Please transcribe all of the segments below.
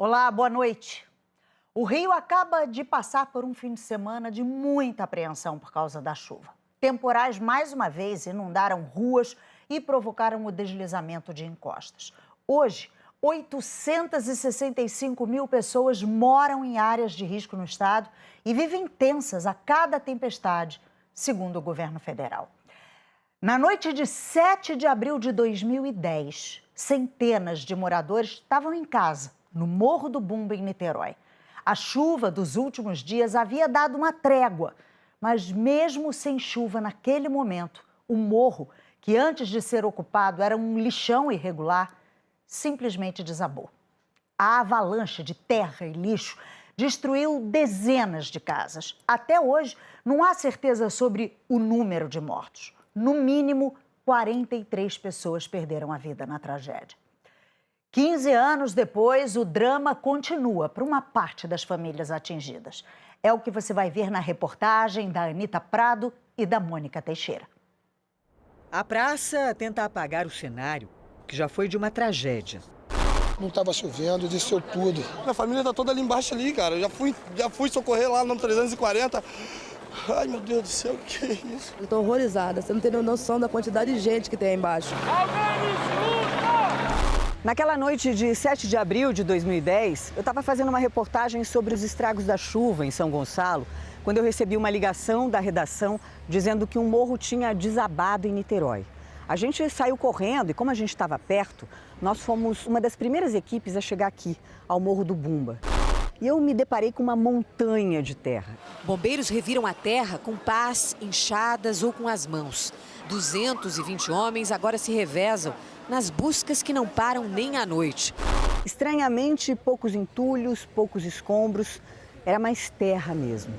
Olá, boa noite. O Rio acaba de passar por um fim de semana de muita apreensão por causa da chuva. Temporais, mais uma vez, inundaram ruas e provocaram o deslizamento de encostas. Hoje, 865 mil pessoas moram em áreas de risco no estado e vivem tensas a cada tempestade, segundo o governo federal. Na noite de 7 de abril de 2010, centenas de moradores estavam em casa, no Morro do Bumba, em Niterói. A chuva dos últimos dias havia dado uma trégua, mas mesmo sem chuva naquele momento, o morro, que antes de ser ocupado era um lixão irregular, simplesmente desabou. A avalanche de terra e lixo destruiu dezenas de casas. Até hoje, não há certeza sobre o número de mortos. No mínimo, 43 pessoas perderam a vida na tragédia. 15 anos depois, o drama continua para uma parte das famílias atingidas. É o que você vai ver na reportagem da Anita Prado e da Mônica Teixeira. A praça tenta apagar o cenário, que já foi de uma tragédia. Não estava chovendo, desceu tudo. Minha família está toda ali embaixo ali, cara. Eu já fui socorrer lá no 340. Ai, meu Deus do céu, o que é isso? Eu tô horrorizada, você não tem noção da quantidade de gente que tem aí embaixo. Naquela noite de 7 de abril de 2010, eu estava fazendo uma reportagem sobre os estragos da chuva em São Gonçalo, quando eu recebi uma ligação da redação dizendo que um morro tinha desabado em Niterói. A gente saiu correndo e, como a gente estava perto, nós fomos uma das primeiras equipes a chegar aqui, ao Morro do Bumba. E eu me deparei com uma montanha de terra. Bombeiros reviram a terra com pás, enxadas ou com as mãos. 220 homens agora se revezam nas buscas que não param nem à noite. Estranhamente, poucos entulhos, poucos escombros, era mais terra mesmo.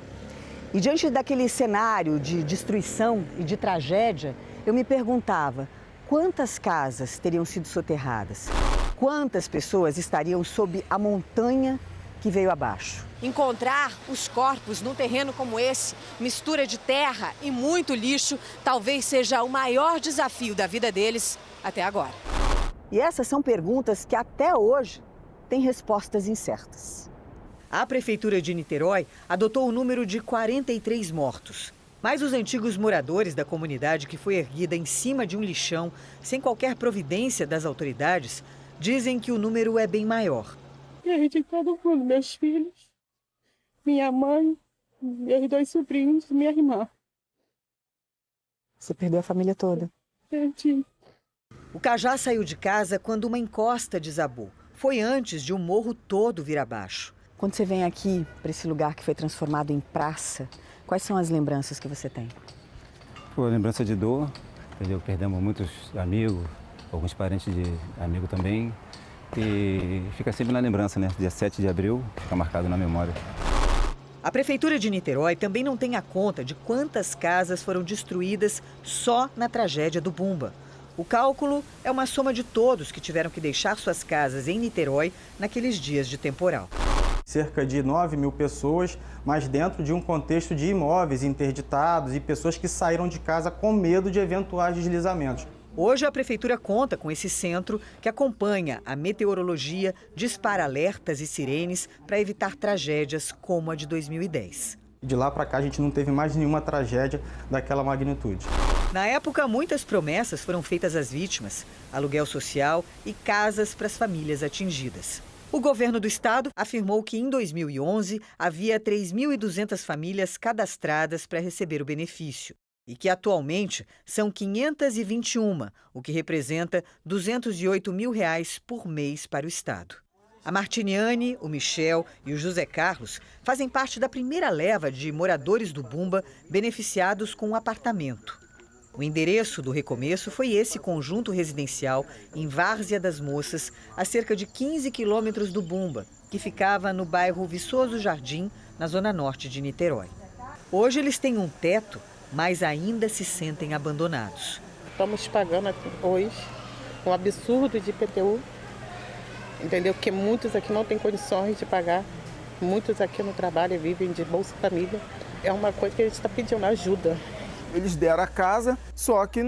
E diante daquele cenário de destruição e de tragédia, eu me perguntava quantas casas teriam sido soterradas? Quantas pessoas estariam sob a montanha que veio abaixo? Encontrar os corpos num terreno como esse, mistura de terra e muito lixo, talvez seja o maior desafio da vida deles até agora. E essas são perguntas que até hoje têm respostas incertas. A Prefeitura de Niterói adotou o número de 43 mortos. Mas os antigos moradores da comunidade, que foi erguida em cima de um lixão, sem qualquer providência das autoridades, dizem que o número é bem maior. Perdi todo mundo, meus filhos, minha mãe, meus 2 sobrinhos, minha irmã. Você perdeu a família toda? Perdi. O Cajá saiu de casa quando uma encosta desabou. Foi antes de o morro todo vir abaixo. Quando você vem aqui, para esse lugar que foi transformado em praça, quais são as lembranças que você tem? Lembrança de dor, entendeu? Perdemos muitos amigos, alguns parentes de amigo também. E fica sempre na lembrança, né? Dia 7 de abril, fica marcado na memória. A Prefeitura de Niterói também não tem a conta de quantas casas foram destruídas só na tragédia do Bumba. O cálculo é uma soma de todos que tiveram que deixar suas casas em Niterói naqueles dias de temporal. Cerca de 9 mil pessoas, mas dentro de um contexto de imóveis interditados e pessoas que saíram de casa com medo de eventuais deslizamentos. Hoje a Prefeitura conta com esse centro que acompanha a meteorologia, dispara alertas e sirenes para evitar tragédias como a de 2010. De lá para cá a gente não teve mais nenhuma tragédia daquela magnitude. Na época, muitas promessas foram feitas às vítimas, aluguel social e casas para as famílias atingidas. O governo do estado afirmou que em 2011 havia 3.200 famílias cadastradas para receber o benefício e que atualmente são 521, o que representa R$208 mil por mês para o estado. A Martiniane, o Michel e o José Carlos fazem parte da primeira leva de moradores do Bumba beneficiados com um apartamento. O endereço do recomeço foi esse conjunto residencial em Várzea das Moças, a cerca de 15 quilômetros do Bumba, que ficava no bairro Viçoso Jardim, na zona norte de Niterói. Hoje eles têm um teto, mas ainda se sentem abandonados. Estamos pagando hoje um absurdo de IPTU, entendeu? Porque muitos aqui não têm condições de pagar, muitos aqui no trabalho vivem de Bolsa Família. É uma coisa que a gente está pedindo ajuda. Eles deram a casa, só que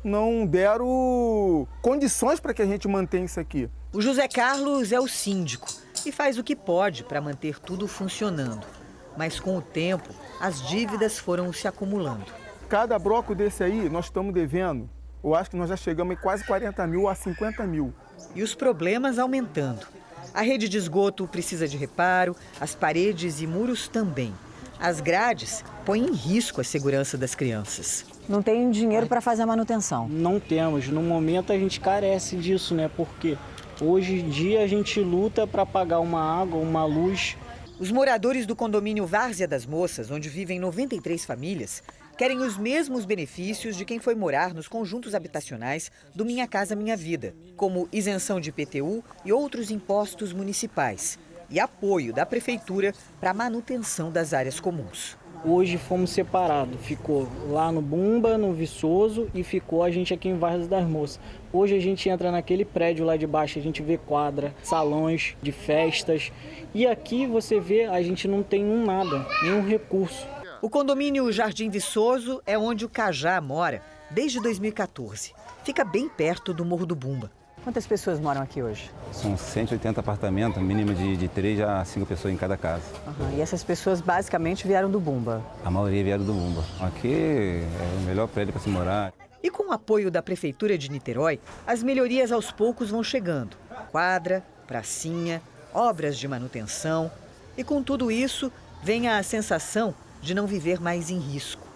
não deram condições para que a gente mantenha isso aqui. O José Carlos é o síndico e faz o que pode para manter tudo funcionando. Mas com o tempo, as dívidas foram se acumulando. Cada bloco desse aí, nós estamos devendo. Eu acho que nós já chegamos em quase 40 mil a 50 mil. E os problemas aumentando. A rede de esgoto precisa de reparo, as paredes e muros também. As grades põem em risco a segurança das crianças. Não tem dinheiro para fazer a manutenção? Não temos. No momento a gente carece disso, né? Porque hoje em dia a gente luta para pagar uma água, uma luz. Os moradores do condomínio Várzea das Moças, onde vivem 93 famílias, querem os mesmos benefícios de quem foi morar nos conjuntos habitacionais do Minha Casa Minha Vida, como isenção de IPTU e outros impostos municipais, e apoio da prefeitura para a manutenção das áreas comuns. Hoje fomos separados, ficou lá no Bumba, no Viçoso e ficou a gente aqui em Várzea das Moças. Hoje a gente entra naquele prédio lá de baixo, a gente vê quadra, salões de festas e aqui você vê, a gente não tem nada, nenhum recurso. O condomínio Jardim Viçoso é onde o Cajá mora desde 2014. Fica bem perto do Morro do Bumba. Quantas pessoas moram aqui hoje? São 180 apartamentos, mínimo de 3 a 5 pessoas em cada casa. E essas pessoas basicamente vieram do Bumba? A maioria vieram do Bumba. Aqui é o melhor prédio para se morar. E com o apoio da Prefeitura de Niterói, as melhorias aos poucos vão chegando. Quadra, pracinha, obras de manutenção. E com tudo isso, vem a sensação de não viver mais em risco.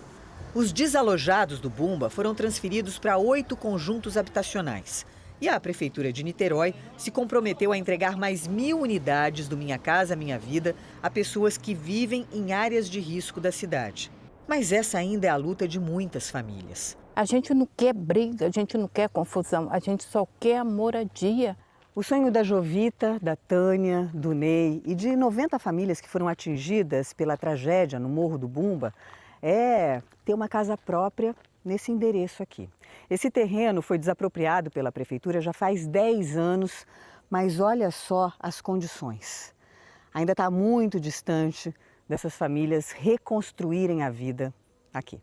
Os desalojados do Bumba foram transferidos para 8 conjuntos habitacionais. E a Prefeitura de Niterói se comprometeu a entregar mais 1.000 unidades do Minha Casa Minha Vida a pessoas que vivem em áreas de risco da cidade. Mas essa ainda é a luta de muitas famílias. A gente não quer briga, a gente não quer confusão, a gente só quer a moradia. O sonho da Jovita, da Tânia, do Ney e de 90 famílias que foram atingidas pela tragédia no Morro do Bumba é ter uma casa própria nesse endereço aqui. Esse terreno foi desapropriado pela prefeitura já faz 10 anos, mas olha só as condições. Ainda está muito distante dessas famílias reconstruírem a vida aqui.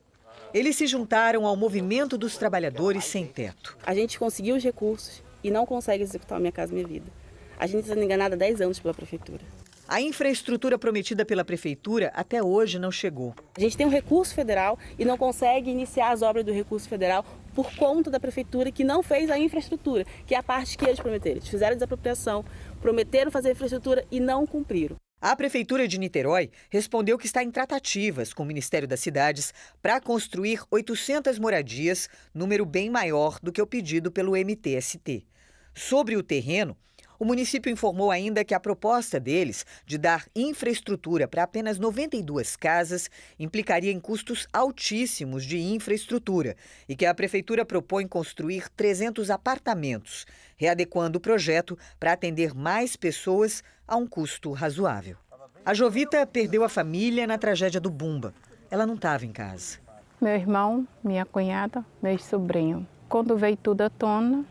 Eles se juntaram ao movimento dos trabalhadores sem teto. A gente conseguiu os recursos e não consegue executar a Minha Casa Minha Vida. A gente está sendo enganada há 10 anos pela prefeitura. A infraestrutura prometida pela prefeitura até hoje não chegou. A gente tem um recurso federal e não consegue iniciar as obras do recurso federal por conta da prefeitura que não fez a infraestrutura, que é a parte que eles prometeram. Eles fizeram a desapropriação, prometeram fazer a infraestrutura e não cumpriram. A Prefeitura de Niterói respondeu que está em tratativas com o Ministério das Cidades para construir 800 moradias, número bem maior do que o pedido pelo MTST. Sobre o terreno, o município informou ainda que a proposta deles de dar infraestrutura para apenas 92 casas implicaria em custos altíssimos de infraestrutura e que a prefeitura propõe construir 300 apartamentos, readequando o projeto para atender mais pessoas a um custo razoável. A Jovita perdeu a família na tragédia do Bumba. Ela não estava em casa. Meu irmão, minha cunhada, meu sobrinho. Quando veio tudo à tona,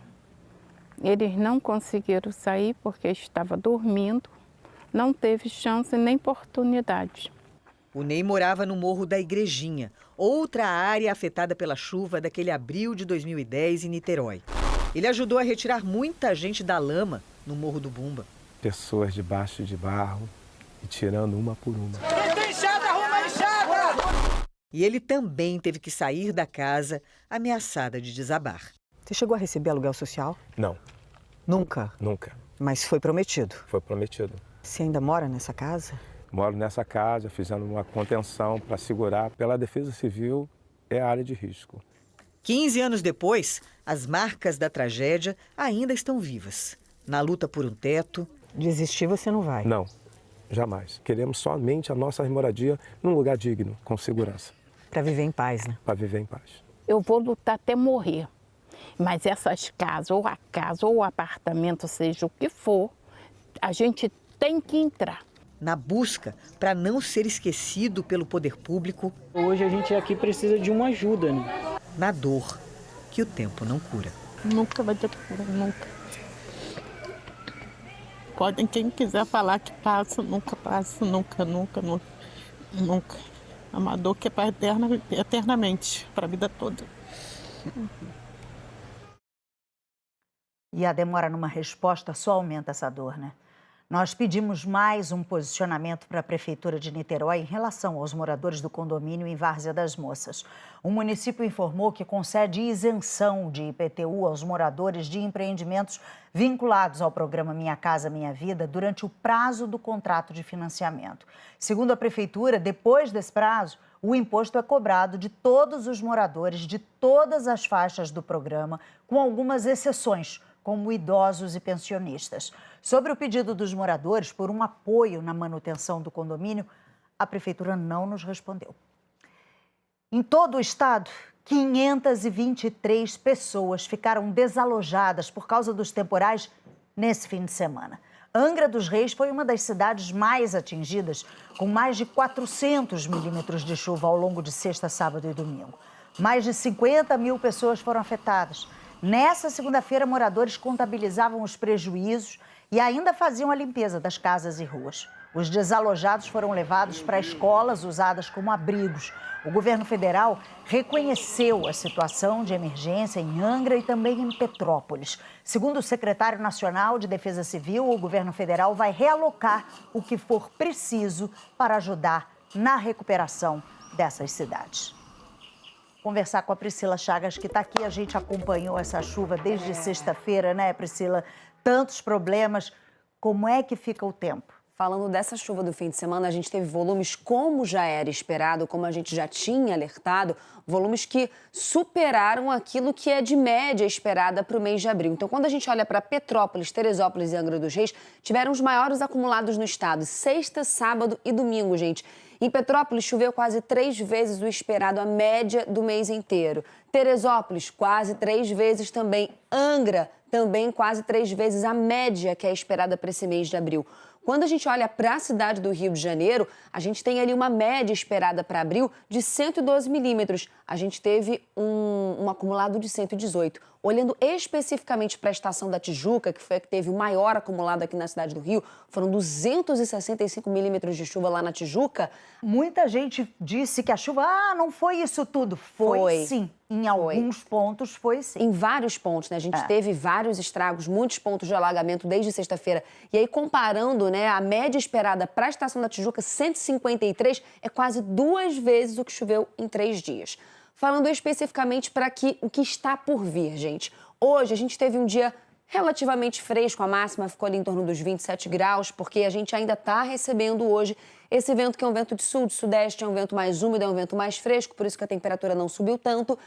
eles não conseguiram sair porque estava dormindo, não teve chance nem oportunidade. O Ney morava no Morro da Igrejinha, outra área afetada pela chuva daquele abril de 2010 em Niterói. Ele ajudou a retirar muita gente da lama no Morro do Bumba. Pessoas debaixo de barro e tirando uma por uma. Quem tem enxada, arruma enxada! E ele também teve que sair da casa ameaçada de desabar. Você chegou a receber aluguel social? Não. Nunca? Nunca. Mas foi prometido? Foi prometido. Você ainda mora nessa casa? Moro nessa casa, fizendo uma contenção para segurar. Pela Defesa Civil, é área de risco. 15 anos depois, as marcas da tragédia ainda estão vivas. Na luta por um teto... Desistir você não vai? Não, jamais. Queremos somente a nossa moradia num lugar digno, com segurança. Para viver em paz, né? Para viver em paz. Eu vou lutar até morrer. Mas essas casas, ou a casa, ou o apartamento, seja o que for, a gente tem que entrar. Na busca para não ser esquecido pelo poder público. Hoje a gente aqui precisa de uma ajuda, né? Na dor que o tempo não cura. Nunca vai ter cura, nunca. Podem quem quiser falar que passa, nunca, nunca. É uma dor que é para eternamente, para a vida toda. E a demora numa resposta só aumenta essa dor, né? Nós pedimos mais um posicionamento para a Prefeitura de Niterói em relação aos moradores do condomínio em Várzea das Moças. O município informou que concede isenção de IPTU aos moradores de empreendimentos vinculados ao programa Minha Casa Minha Vida durante o prazo do contrato de financiamento. Segundo a Prefeitura, depois desse prazo, o imposto é cobrado de todos os moradores de todas as faixas do programa, com algumas exceções, como idosos e pensionistas. Sobre o pedido dos moradores por um apoio na manutenção do condomínio, a Prefeitura não nos respondeu. Em todo o estado, 523 pessoas ficaram desalojadas por causa dos temporais nesse fim de semana. Angra dos Reis foi uma das cidades mais atingidas, com mais de 400 milímetros de chuva ao longo de sexta, sábado e domingo. Mais de 50 mil pessoas foram afetadas. Nessa segunda-feira, moradores contabilizavam os prejuízos e ainda faziam a limpeza das casas e ruas. Os desalojados foram levados para escolas usadas como abrigos. O governo federal reconheceu a situação de emergência em Angra e também em Petrópolis. Segundo o secretário nacional de Defesa Civil, o governo federal vai realocar o que for preciso para ajudar na recuperação dessas cidades. Conversar com a Priscila Chagas, que está aqui. A gente acompanhou essa chuva desde sexta-feira, né, Priscila? Tantos problemas. Como é que fica o tempo? Falando dessa chuva do fim de semana, a gente teve volumes, como já era esperado, como a gente já tinha alertado, volumes que superaram aquilo que é de média esperada para o mês de abril. Então, quando a gente olha para Petrópolis, Teresópolis e Angra dos Reis, tiveram os maiores acumulados no estado, sexta, sábado e domingo, gente. Em Petrópolis, choveu quase 3 vezes o esperado, a média do mês inteiro. Teresópolis, quase 3 vezes também. Angra, também quase 3 vezes a média que é esperada para esse mês de abril. Quando a gente olha para a cidade do Rio de Janeiro, a gente tem ali uma média esperada para abril de 112 milímetros. A gente teve um acumulado de 118. Olhando especificamente para a estação da Tijuca, que foi a que teve o maior acumulado aqui na cidade do Rio, foram 265 milímetros de chuva lá na Tijuca. Muita gente disse que a chuva, não foi isso tudo. Foi sim. Em alguns pontos foi sim. Em vários pontos, né? A gente teve vários estragos, muitos pontos de alagamento desde sexta-feira. E aí, comparando, né, a média esperada para a estação da Tijuca, 153, é quase 2 vezes o que choveu em 3 dias. Falando especificamente para o que está por vir, gente. Hoje a gente teve um dia relativamente fresco, a máxima ficou ali em torno dos 27 graus, porque a gente ainda está recebendo hoje esse vento que é um vento de sul, de sudeste, é um vento mais úmido, é um vento mais fresco, por isso que a temperatura não subiu tanto,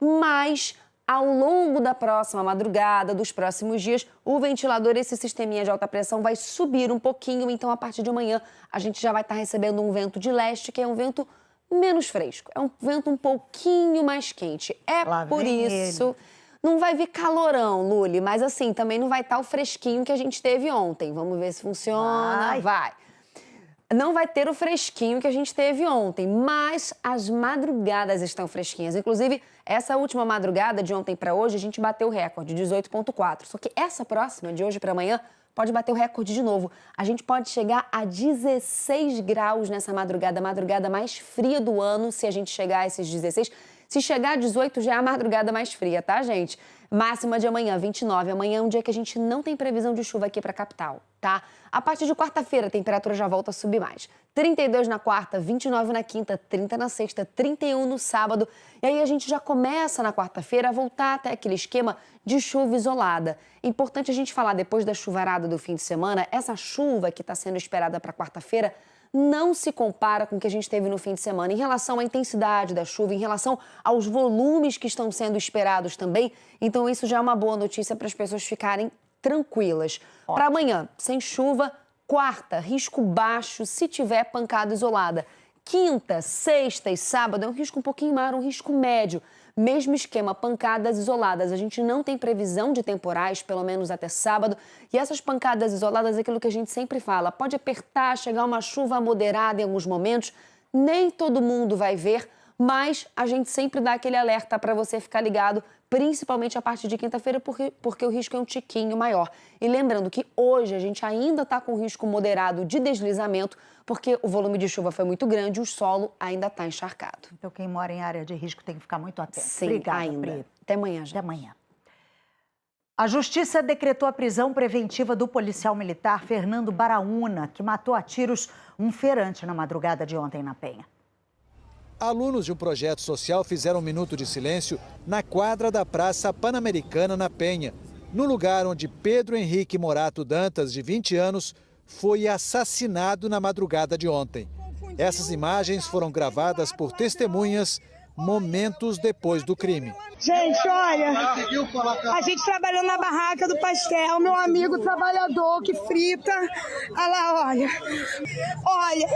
mas ao longo da próxima madrugada, dos próximos dias, o ventilador, esse sisteminha de alta pressão, vai subir um pouquinho, então a partir de amanhã a gente já vai estar recebendo um vento de leste, que é um vento menos fresco, é um vento um pouquinho mais quente. É por isso... Não vai vir calorão, Luli, mas assim, também não vai estar o fresquinho que a gente teve ontem. Vamos ver se funciona. Vai. Não vai ter o fresquinho que a gente teve ontem, mas as madrugadas estão fresquinhas. Inclusive, essa última madrugada, de ontem para hoje, a gente bateu o recorde, 18,4. Só que essa próxima, de hoje para amanhã, pode bater o recorde de novo. A gente pode chegar a 16 graus nessa madrugada, a madrugada mais fria do ano, se a gente chegar a esses 16. Se chegar a 18, já é a madrugada mais fria, tá, gente? Máxima de amanhã, 29. Amanhã é um dia que a gente não tem previsão de chuva aqui para a capital, tá? A partir de quarta-feira, a temperatura já volta a subir mais. 32 na quarta, 29 na quinta, 30 na sexta, 31 no sábado. E aí a gente já começa na quarta-feira a voltar até aquele esquema de chuva isolada. É importante a gente falar, depois da chuvarada do fim de semana, essa chuva que está sendo esperada para quarta-feira não se compara com o que a gente teve no fim de semana em relação à intensidade da chuva, em relação aos volumes que estão sendo esperados também. Então, isso já é uma boa notícia para as pessoas ficarem tranquilas. Para amanhã, sem chuva. Quarta, risco baixo se tiver pancada isolada. Quinta, sexta e sábado é um risco um pouquinho maior, um risco médio. Mesmo esquema, pancadas isoladas. A gente não tem previsão de temporais, pelo menos até sábado. E essas pancadas isoladas é aquilo que a gente sempre fala. Pode apertar, chegar uma chuva moderada em alguns momentos. Nem todo mundo vai ver, mas a gente sempre dá aquele alerta para você ficar ligado, principalmente a partir de quinta-feira, porque o risco é um tiquinho maior. E lembrando que hoje a gente ainda está com risco moderado de deslizamento, porque o volume de chuva foi muito grande e o solo ainda está encharcado. Então, quem mora em área de risco tem que ficar muito atento. Sim, Obrigada, ainda. Pri. Até amanhã, gente. Até amanhã. A Justiça decretou a prisão preventiva do policial militar Fernando Baraúna, que matou a tiros um feirante na madrugada de ontem na Penha. Alunos de um projeto social fizeram um minuto de silêncio na quadra da Praça Pan-Americana, na Penha, no lugar onde Pedro Henrique Morato Dantas, de 20 anos, foi assassinado na madrugada de ontem. Essas imagens foram gravadas por testemunhas momentos depois do crime. Gente, olha, a gente trabalhou na barraca do pastel, meu amigo trabalhador que frita, olha lá, olha,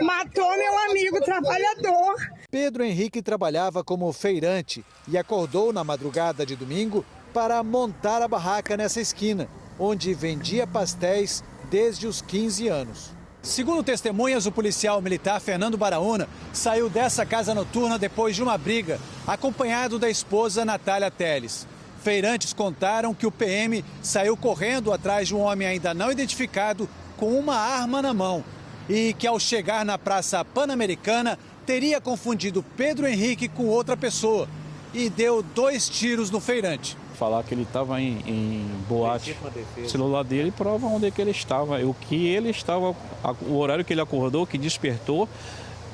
matou meu amigo trabalhador. Pedro Henrique trabalhava como feirante e acordou na madrugada de domingo para montar a barraca nessa esquina, onde vendia pastéis desde os 15 anos. Segundo testemunhas, o policial militar Fernando Baraúna saiu dessa casa noturna depois de uma briga, acompanhado da esposa Natália Teles. Feirantes contaram que o PM saiu correndo atrás de um homem ainda não identificado com uma arma na mão e que, ao chegar na Praça Pan-Americana, teria confundido Pedro Henrique com outra pessoa e deu 2 tiros no feirante. Falar que ele estava em boate, o celular dele prova onde é que ele estava, o que ele estava, o horário que ele acordou, que despertou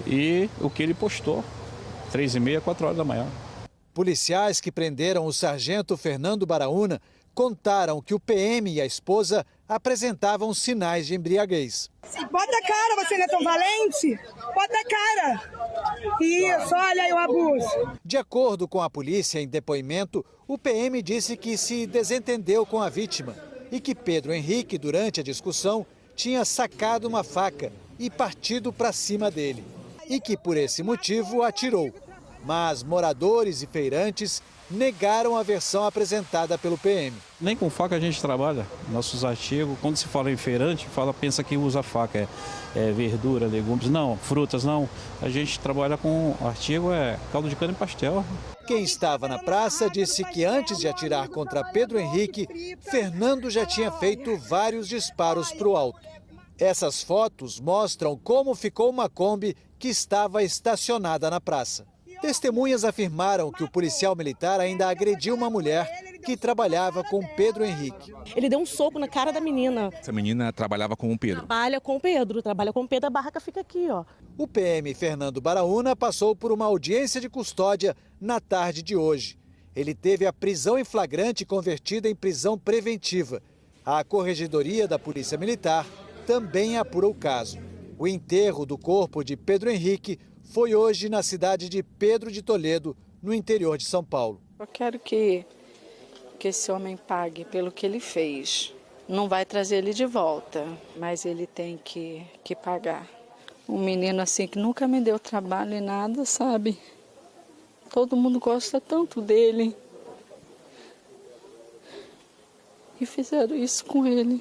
e o que ele postou, 3h30, 4 horas da manhã. Policiais que prenderam o sargento Fernando Baraúna contaram que o PM e a esposa apresentavam sinais de embriaguez. Bota a cara, você não é tão valente? Bota a cara. Isso, olha aí o abuso. De acordo com a polícia, em depoimento, o PM disse que se desentendeu com a vítima e que Pedro Henrique, durante a discussão, tinha sacado uma faca e partido para cima dele. E que, por esse motivo, atirou. Mas moradores e feirantes negaram a versão apresentada pelo PM. Nem com faca a gente trabalha. Nossos artigos, quando se fala em feirante, pensa que usa faca, verdura, legumes, não, frutas não. A gente trabalha com artigo, caldo de cana e pastel. Quem estava na praça disse que antes de atirar contra Pedro Henrique, Fernando já tinha feito vários disparos para o alto. Essas fotos mostram como ficou uma Kombi que estava estacionada na praça. Testemunhas afirmaram que o policial militar ainda agrediu uma mulher que trabalhava com Pedro Henrique. Ele deu um soco na cara da menina. Essa menina trabalhava com o Pedro? Trabalha com o Pedro, a barraca fica aqui, ó. O PM Fernando Baraúna passou por uma audiência de custódia na tarde de hoje. Ele teve a prisão em flagrante convertida em prisão preventiva. A Corregedoria da Polícia Militar também apura o caso. O enterro do corpo de Pedro Henrique foi hoje na cidade de Pedro de Toledo, no interior de São Paulo. Eu quero que esse homem pague pelo que ele fez. Não vai trazer ele de volta, mas ele tem que pagar. Um menino assim que nunca me deu trabalho e nada, sabe? Todo mundo gosta tanto dele. E fizeram isso com ele.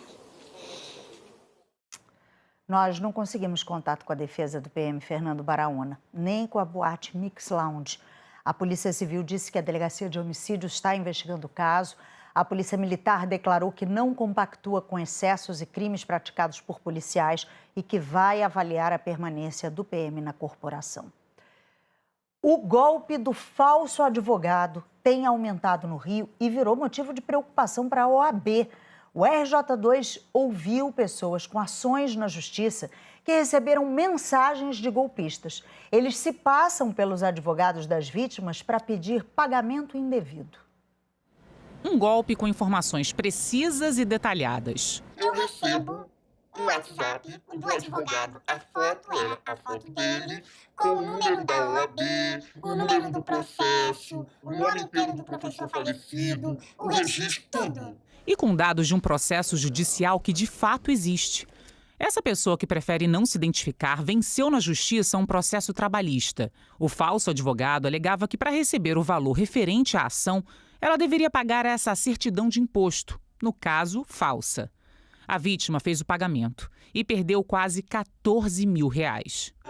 Nós não conseguimos contato com a defesa do PM Fernando Baraúna, nem com a boate Mix Lounge. A Polícia Civil disse que a Delegacia de Homicídios está investigando o caso. A Polícia Militar declarou que não compactua com excessos e crimes praticados por policiais e que vai avaliar a permanência do PM na corporação. O golpe do falso advogado tem aumentado no Rio e virou motivo de preocupação para a OAB. O RJ2 ouviu pessoas com ações na justiça que receberam mensagens de golpistas. Eles se passam pelos advogados das vítimas para pedir pagamento indevido. Um golpe com informações precisas e detalhadas. Eu recebo um WhatsApp do advogado, a foto dele, com o número da OAB, o número do processo, o nome inteiro do professor falecido, o registro, tudo. E com dados de um processo judicial que de fato existe. Essa pessoa que prefere não se identificar venceu na justiça um processo trabalhista. O falso advogado alegava que para receber o valor referente à ação, ela deveria pagar essa certidão de imposto, no caso, falsa. A vítima fez o pagamento e perdeu quase R$14 mil.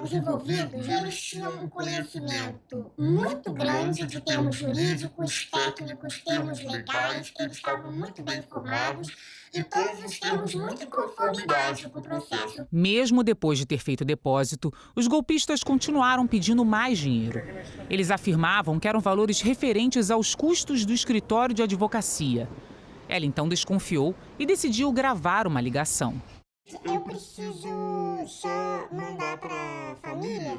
Os envolvidos, eles tinham um conhecimento muito grande de termos jurídicos, técnicos, termos legais, eles estavam muito bem informados e todos os termos muito em conformidade com o processo. Mesmo depois de ter feito o depósito, os golpistas continuaram pedindo mais dinheiro. Eles afirmavam que eram valores referentes aos custos do escritório de advocacia. Ela então desconfiou e decidiu gravar uma ligação. Eu preciso só mandar para a família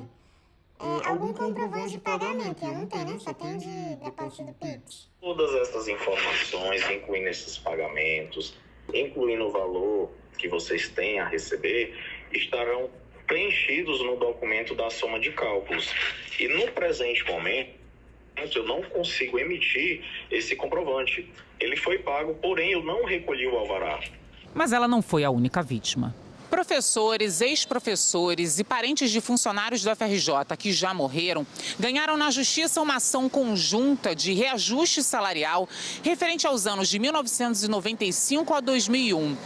algum comprovante de pagamento. Eu não tenho, só tenho de depósito do Pix. Todas essas informações, incluindo esses pagamentos, incluindo o valor que vocês têm a receber, estarão preenchidos no documento da soma de cálculos. E no presente momento, eu não consigo emitir esse comprovante. Ele foi pago, porém eu não recolhi o alvará. Mas ela não foi a única vítima. Professores, ex-professores e parentes de funcionários do FRJ que já morreram ganharam na Justiça uma ação conjunta de reajuste salarial referente aos anos de 1995 a 2001.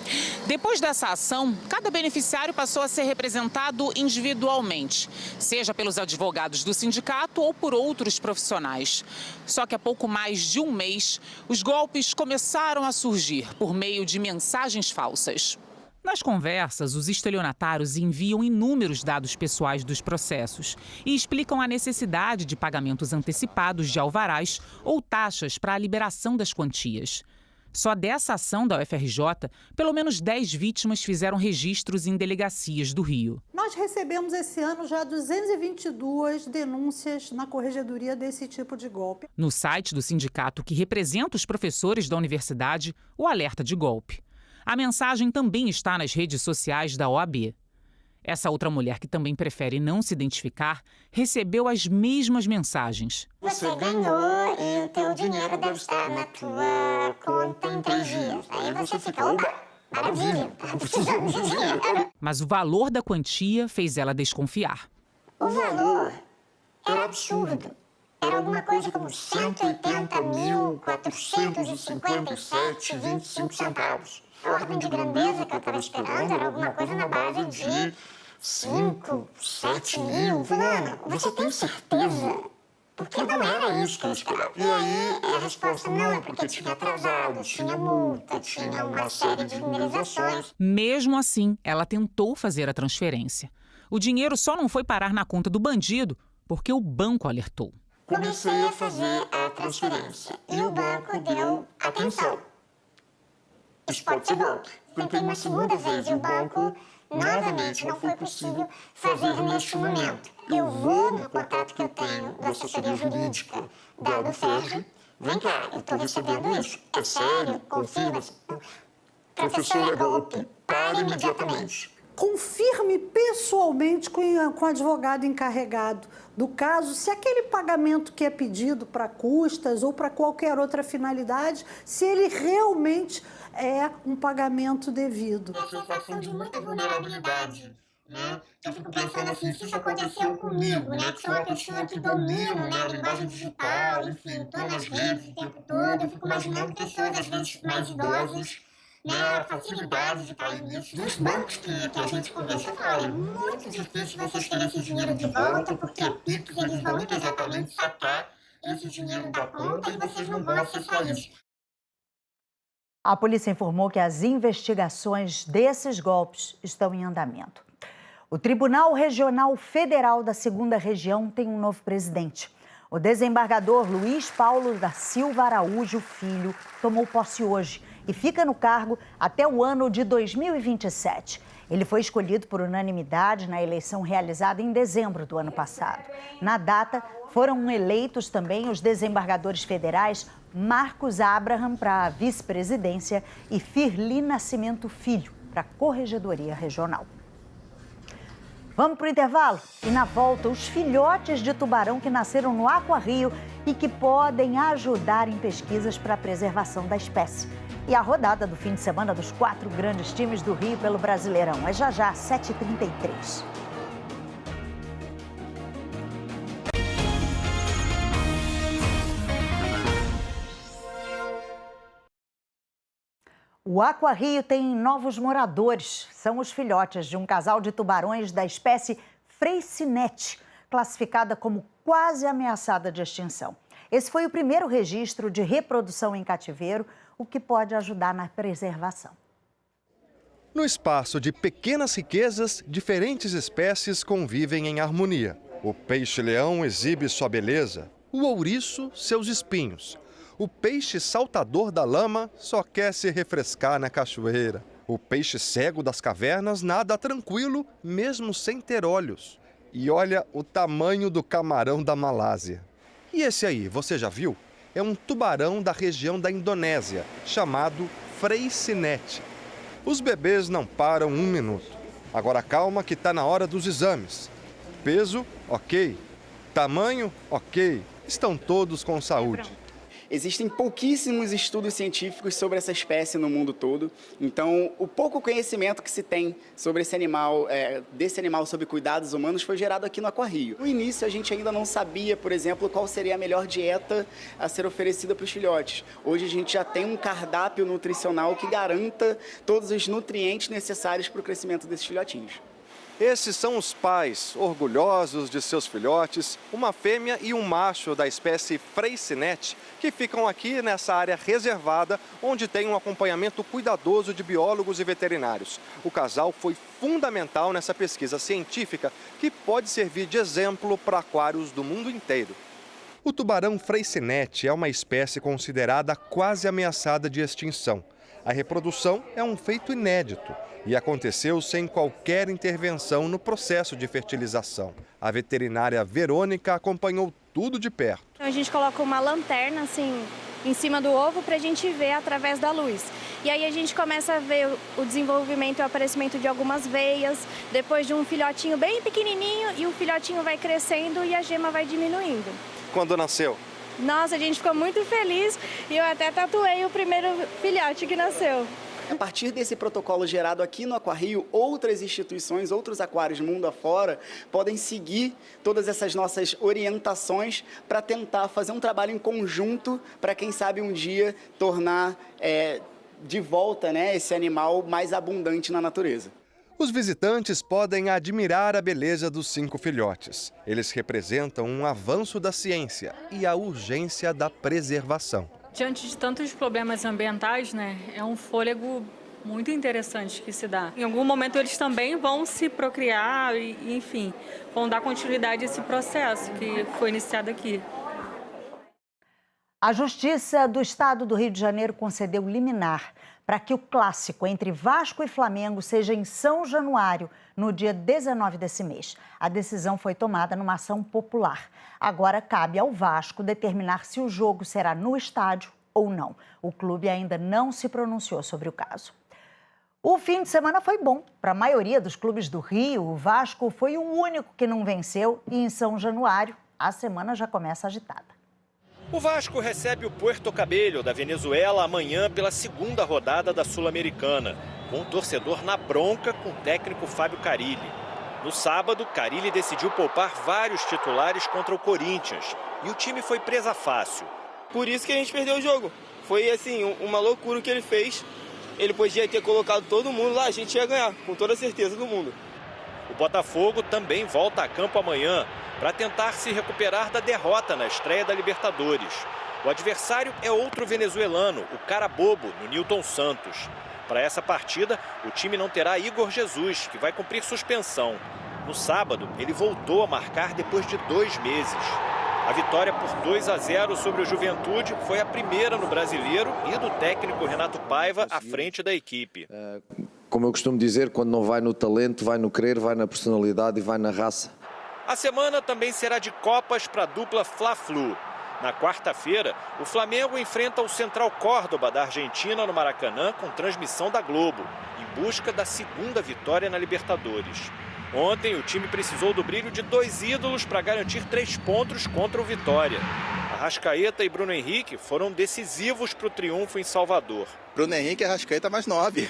Depois dessa ação, cada beneficiário passou a ser representado individualmente, seja pelos advogados do sindicato ou por outros profissionais. Só que há pouco mais de um mês, os golpes começaram a surgir por meio de mensagens falsas. Nas conversas, os estelionatários enviam inúmeros dados pessoais dos processos e explicam a necessidade de pagamentos antecipados de alvarás ou taxas para a liberação das quantias. Só dessa ação da UFRJ, pelo menos 10 vítimas fizeram registros em delegacias do Rio. Nós recebemos esse ano já 222 denúncias na corregedoria desse tipo de golpe. No site do sindicato que representa os professores da universidade, o alerta de golpe. A mensagem também está nas redes sociais da OAB. Essa outra mulher, que também prefere não se identificar, recebeu as mesmas mensagens. Você ganhou e o teu dinheiro deve estar na tua conta em 3 dias. Aí você fica, oba, maravilha, precisamos de dinheiro. Mas o valor da quantia fez ela desconfiar. O valor era absurdo. Era alguma coisa como 180.457,25 centavos. A ordem de grandeza que eu estava esperando era alguma coisa na base de 5, 7 mil. Fulana, você tem certeza? Porque não era isso que eu esperava. E aí a resposta não é porque tinha atrasado, tinha multa, tinha uma série de indenizações. Mesmo assim, ela tentou fazer a transferência. O dinheiro só não foi parar na conta do bandido porque o banco alertou. Comecei a fazer a transferência e o banco deu atenção. Isso pode ser golpe. Tentei uma segunda vez e o banco, novamente, não foi possível fazer neste momento. Eu vou no contato que eu tenho da assessoria jurídica da UFERJ. Vem cá, eu estou recebendo isso. É sério? Confirma-se. Professor, é golpe. Pare imediatamente. Confirme pessoalmente com o advogado encarregado do caso se aquele pagamento que é pedido para custas ou para qualquer outra finalidade, se ele realmente é um pagamento devido. A sensação de muita vulnerabilidade, né? Eu fico pensando assim, se isso aconteceu comigo, né? Que sou uma pessoa que domino, né, a linguagem digital, enfim, estou nas redes o tempo todo, eu fico imaginando pessoas às vezes mais idosas, né, a facilidade de cair nisso. Dos bancos que a gente conversou, falaram, é muito difícil vocês terem esse dinheiro de volta, porque a Pix, eles vão imediatamente sacar esse dinheiro da conta e vocês não vão acessar isso. A polícia informou que as investigações desses golpes estão em andamento. O Tribunal Regional Federal da 2ª Região tem um novo presidente. O desembargador Luiz Paulo da Silva Araújo Filho tomou posse hoje e fica no cargo até o ano de 2027. Ele foi escolhido por unanimidade na eleição realizada em dezembro do ano passado. Na data, foram eleitos também os desembargadores federais Marcos Abraham para a vice-presidência e Firli Nascimento Filho para a Corregedoria Regional. Vamos para o intervalo? E na volta, os filhotes de tubarão que nasceram no AquaRio e que podem ajudar em pesquisas para a preservação da espécie. E a rodada do fim de semana dos 4 grandes times do Rio pelo Brasileirão. É já, 7h33. O AquaRio tem novos moradores. São os filhotes de um casal de tubarões da espécie Freycinet, classificada como quase ameaçada de extinção. Esse foi o primeiro registro de reprodução em cativeiro, o que pode ajudar na preservação. No espaço de pequenas riquezas, diferentes espécies convivem em harmonia. O peixe-leão exibe sua beleza, o ouriço seus espinhos. O peixe saltador da lama só quer se refrescar na cachoeira. O peixe cego das cavernas nada tranquilo, mesmo sem ter olhos. E olha o tamanho do camarão da Malásia. E esse aí, você já viu? É um tubarão da região da Indonésia, chamado Freycinet. Os bebês não param um minuto. Agora calma que está na hora dos exames. Peso, ok. Tamanho, ok. Estão todos com saúde. Existem pouquíssimos estudos científicos sobre essa espécie no mundo todo. Então, o pouco conhecimento que se tem sobre esse animal, desse animal sob cuidados humanos, foi gerado aqui no Aquarrio. No início, a gente ainda não sabia, por exemplo, qual seria a melhor dieta a ser oferecida para os filhotes. Hoje, a gente já tem um cardápio nutricional que garanta todos os nutrientes necessários para o crescimento desses filhotinhos. Esses são os pais, orgulhosos de seus filhotes, uma fêmea e um macho da espécie Freycinet, que ficam aqui nessa área reservada, onde tem um acompanhamento cuidadoso de biólogos e veterinários. O casal foi fundamental nessa pesquisa científica, que pode servir de exemplo para aquários do mundo inteiro. O tubarão Freycinet é uma espécie considerada quase ameaçada de extinção. A reprodução é um feito inédito e aconteceu sem qualquer intervenção no processo de fertilização. A veterinária Verônica acompanhou tudo de perto. A gente coloca uma lanterna assim em cima do ovo para a gente ver através da luz. E aí a gente começa a ver o desenvolvimento e o aparecimento de algumas veias, depois de um filhotinho bem pequenininho, e o filhotinho vai crescendo e a gema vai diminuindo. Quando nasceu? Nossa, a gente ficou muito feliz e eu até tatuei o primeiro filhote que nasceu. A partir desse protocolo gerado aqui no Aquarrio, outras instituições, outros aquários mundo afora, podem seguir todas essas nossas orientações para tentar fazer um trabalho em conjunto para, quem sabe, um dia tornar de volta, né, esse animal mais abundante na natureza. Os visitantes podem admirar a beleza dos 5 filhotes. Eles representam um avanço da ciência e a urgência da preservação. Diante de tantos problemas ambientais, né, é um fôlego muito interessante que se dá. Em algum momento eles também vão se procriar e, enfim, vão dar continuidade a esse processo que foi iniciado aqui. A Justiça do Estado do Rio de Janeiro concedeu liminar para que o clássico entre Vasco e Flamengo seja em São Januário, no dia 19 desse mês. A decisão foi tomada numa ação popular. Agora cabe ao Vasco determinar se o jogo será no estádio ou não. O clube ainda não se pronunciou sobre o caso. O fim de semana foi bom. Para a maioria dos clubes do Rio, o Vasco foi o único que não venceu e em São Januário a semana já começa agitada. O Vasco recebe o Puerto Cabello da Venezuela amanhã pela segunda rodada da Sul-Americana, com o torcedor na bronca com o técnico Fábio Carille. No sábado, Carille decidiu poupar vários titulares contra o Corinthians e o time foi presa fácil. Por isso que a gente perdeu o jogo. Foi assim, uma loucura o que ele fez. Ele podia ter colocado todo mundo lá, a gente ia ganhar, com toda a certeza do mundo. O Botafogo também volta a campo amanhã para tentar se recuperar da derrota na estreia da Libertadores. O adversário é outro venezuelano, o Carabobo, no Nilton Santos. Para essa partida, o time não terá Igor Jesus, que vai cumprir suspensão. No sábado, ele voltou a marcar depois de 2 meses. A vitória por 2-0 sobre o Juventude foi a primeira no Brasileiro e do técnico Renato Paiva à frente da equipe. Como eu costumo dizer, quando não vai no talento, vai no querer, vai na personalidade e vai na raça. A semana também será de Copas para a dupla Fla-Flu. Na quarta-feira, o Flamengo enfrenta o Central Córdoba da Argentina no Maracanã com transmissão da Globo, em busca da segunda vitória na Libertadores. Ontem, o time precisou do brilho de 2 ídolos para garantir 3 pontos contra o Vitória. Arrascaeta e Bruno Henrique foram decisivos para o triunfo em Salvador. Bruno Henrique e Arrascaeta mais 9.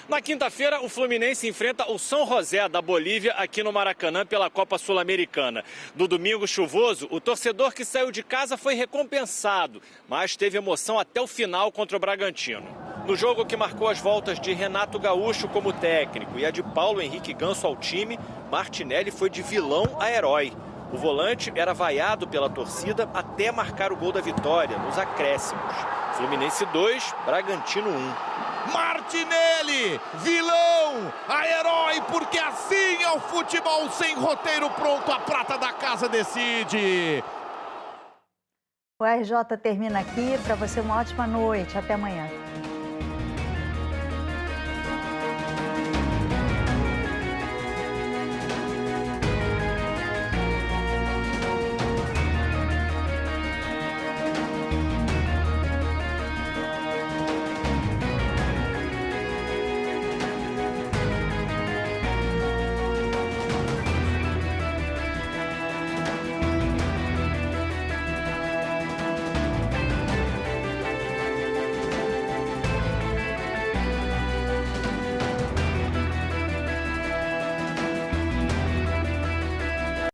Na quinta-feira, o Fluminense enfrenta o São José da Bolívia aqui no Maracanã pela Copa Sul-Americana. No domingo chuvoso, o torcedor que saiu de casa foi recompensado, mas teve emoção até o final contra o Bragantino. No jogo que marcou as voltas de Renato Gaúcho como técnico e a de Paulo Henrique Ganso ao time, Martinelli foi de vilão a herói. O volante era vaiado pela torcida até marcar o gol da vitória, nos acréscimos. Fluminense 2, Bragantino 1. Martinelli, vilão, a herói, porque assim é o futebol sem roteiro pronto, a prata da casa decide. O RJ termina aqui. Para você, uma ótima noite. Até amanhã.